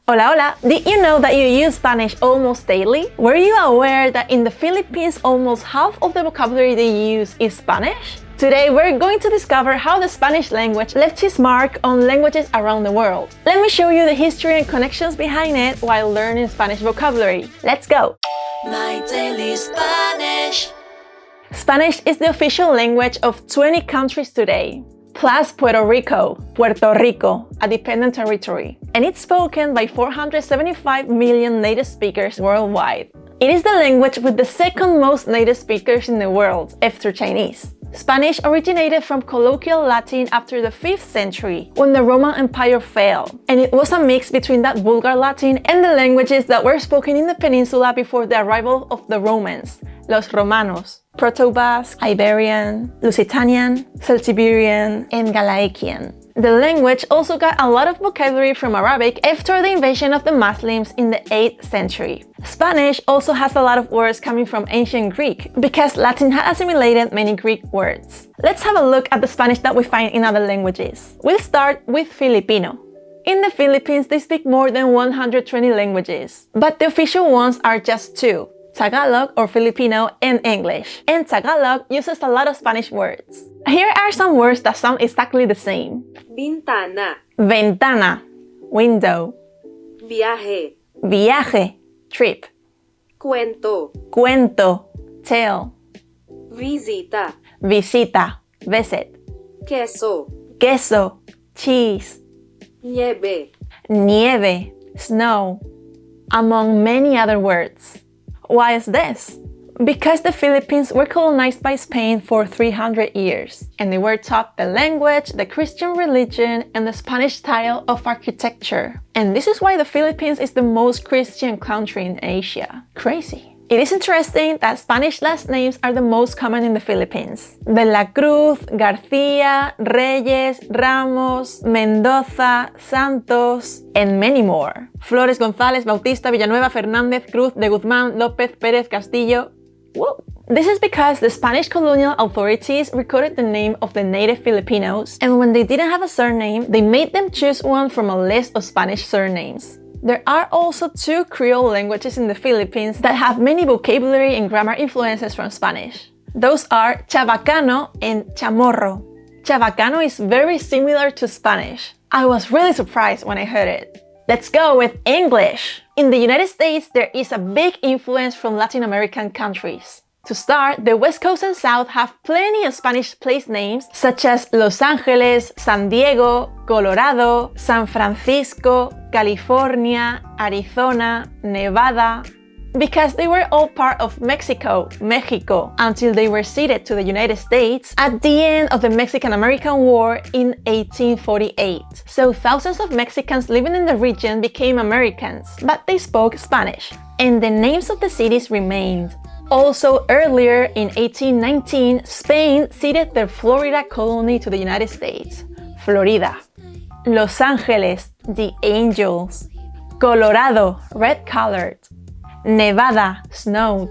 Hola, hola! Did you know that you use Spanish almost daily? Were you aware that in the Philippines almost half of the vocabulary they use is Spanish? Today we're going to discover how the Spanish language left its mark on languages around the world. Let me show you the history and connections behind it while learning Spanish vocabulary. Let's go! My Daily Spanish. Spanish is the official language of 20 countries today, plus Puerto Rico, a dependent territory, and it's spoken by 475 million native speakers worldwide. It is the language with the second most native speakers in the world, after Chinese. Spanish originated from colloquial Latin after the 5th century, when the Roman Empire fell, and it was a mix between that vulgar Latin and the languages that were spoken in the peninsula before the arrival of the Romans, los Romanos, Proto-Basque, Iberian, Lusitanian, Celtiberian, and Galaikian. The language also got a lot of vocabulary from Arabic after the invasion of the Muslims in the 8th century. Spanish also has a lot of words coming from ancient Greek, because Latin had assimilated many Greek words. Let's have a look at the Spanish that we find in other languages. We'll start with Filipino. In the Philippines, they speak more than 120 languages, but the official ones are just two: Tagalog or Filipino and English. And Tagalog uses a lot of Spanish words. Here are some words that sound exactly the same. Ventana, Ventana, window. viaje, Viaje, trip. cuento, Cuento, tale. visita, Visita, visit. queso, Queso, cheese. nieve, Nieve, snow, among many other words. Why is this? Because the Philippines were colonized by Spain for 300 years, and they were taught the language, the Christian religion, and the Spanish style of architecture. And this is why the Philippines is the most Christian country in Asia. Crazy. It is interesting that Spanish last names are the most common in the Philippines. De la Cruz, García, Reyes, Ramos, Mendoza, Santos, and many more. Flores, González, Bautista, Villanueva, Fernández, Cruz, de Guzmán, López, Pérez, Castillo. Whoa. This is because the Spanish colonial authorities recorded the name of the native Filipinos, and when they didn't have a surname, they made them choose one from a list of Spanish surnames. There are also two Creole languages in the Philippines that have many vocabulary and grammar influences from Spanish. Those are Chabacano and Chamorro. Chabacano is very similar to Spanish. I was really surprised when I heard it. Let's go with English. In the United States, there is a big influence from Latin American countries. To start, the West Coast and South have plenty of Spanish place names such as Los Angeles, San Diego, Colorado, San Francisco, California, Arizona, Nevada, because they were all part of Mexico, until they were ceded to the United States at the end of the Mexican-American War in 1848. So thousands of Mexicans living in the region became Americans, but they spoke Spanish, and the names of the cities remained. Also, earlier in 1819, Spain ceded their Florida colony to the United States, Florida. Los Angeles, the Angels. Colorado, red-colored. Nevada, snowed.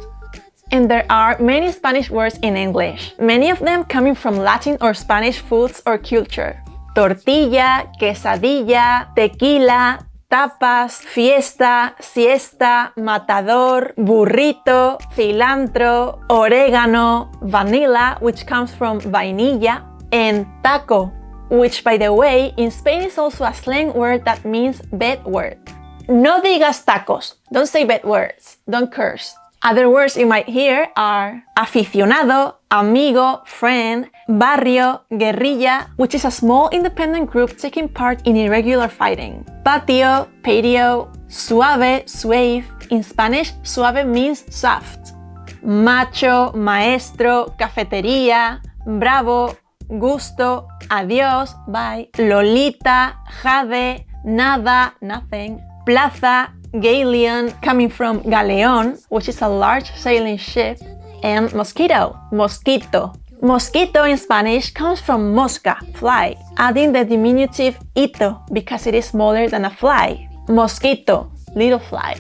And there are many Spanish words in English, many of them coming from Latin or Spanish foods or culture. Tortilla, quesadilla, tequila, tapas, fiesta, siesta, matador, burrito, cilantro, oregano, vanilla, which comes from vainilla, and taco, which, by the way, in Spain is also a slang word that means bad word. No digas tacos. Don't say bad words. Don't curse. Other words you might hear are aficionado, amigo, friend, barrio, guerrilla, which is a small independent group taking part in irregular fighting. Patio, patio, suave, suave. In Spanish, suave means soft. Macho, maestro, cafetería, bravo, gusto, adiós, bye. Lolita, jade, nada, nothing. Plaza, galleon, coming from galeon, which is a large sailing ship, and mosquito, mosquito. Mosquito in Spanish comes from mosca, fly, adding the diminutive ito because it is smaller than a fly. Mosquito, little fly.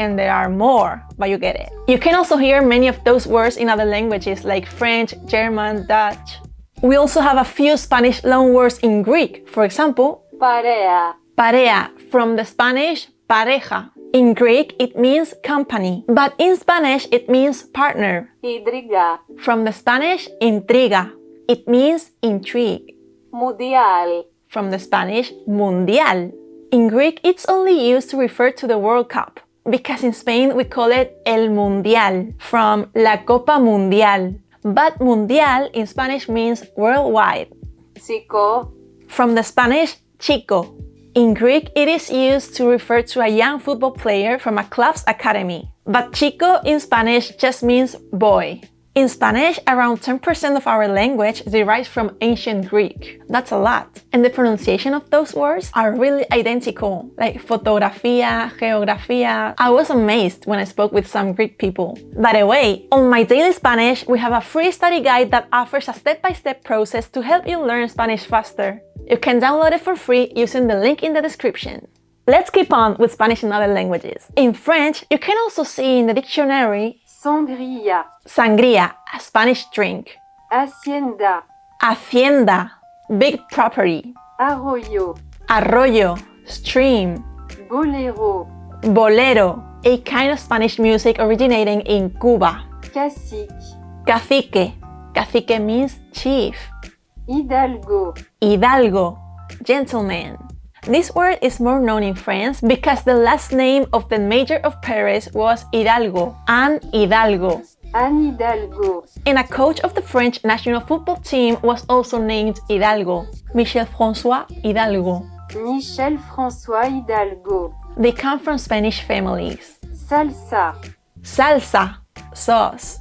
And there are more, but you get it. You can also hear many of those words in other languages like French, German, Dutch. We also have a few Spanish loanwords in Greek. For example, parea, Parea, from the Spanish pareja. In Greek, it means company, but in Spanish, it means partner. Hidriga. From the Spanish, intriga. It means intrigue. Mundial. From the Spanish, mundial. In Greek, it's only used to refer to the World Cup, because in Spain we call it el mundial, from la Copa Mundial. But mundial in Spanish means worldwide. Chico. From the Spanish, chico. In Greek, it is used to refer to a young football player from a club's academy. But chico in Spanish just means boy. In Spanish, around 10% of our language derives from ancient Greek. That's a lot. And the pronunciation of those words are really identical, like fotografía, geografía. I was amazed when I spoke with some Greek people. By the way, on My Daily Spanish, we have a free study guide that offers a step-by-step process to help you learn Spanish faster. You can download it for free using the link in the description. Let's keep on with Spanish and other languages. In French, you can also see in the dictionary Sangria. sangria, a Spanish drink. Hacienda. Hacienda, big property. Arroyo. Arroyo, stream. Bolero. Bolero, a kind of Spanish music originating in Cuba. Cacique. Cacique, cacique means chief. Hidalgo. Hidalgo, gentleman. This word is more known in France because the last name of the mayor of Paris was Hidalgo, Anne Hidalgo. Anne Hidalgo. And a coach of the French national football team was also named Hidalgo, Michel François Hidalgo. Michel François Hidalgo. They come from Spanish families. Salsa. Salsa, sauce.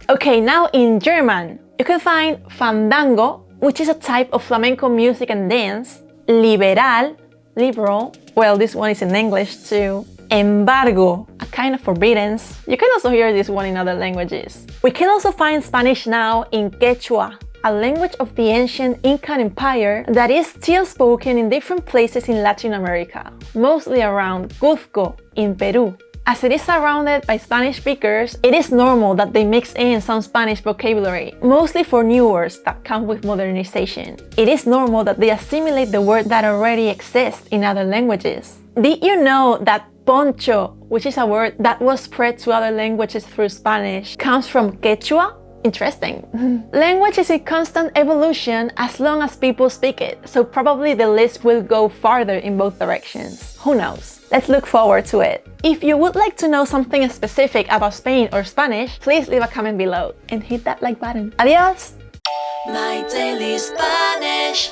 Okay, now in German, you can find fandango, which is a type of flamenco music and dance, liberal, liberal, well, this one is in English too, embargo, a kind of forbiddance. You can also hear this one in other languages. We can also find Spanish now in Quechua, a language of the ancient Incan Empire that is still spoken in different places in Latin America, mostly around Cuzco in Peru. As it is surrounded by Spanish speakers, it is normal that they mix in some Spanish vocabulary, mostly for new words that come with modernization. It is normal that they assimilate the word that already exists in other languages. Did you know that poncho, which is a word that was spread to other languages through Spanish, comes from Quechua? Interesting. Language is in constant evolution as long as people speak it, so probably the list will go farther in both directions. Who knows? Let's look forward to it. If you would like to know something specific about Spain or Spanish, please leave a comment below and hit that like button. Adios! My Daily Spanish.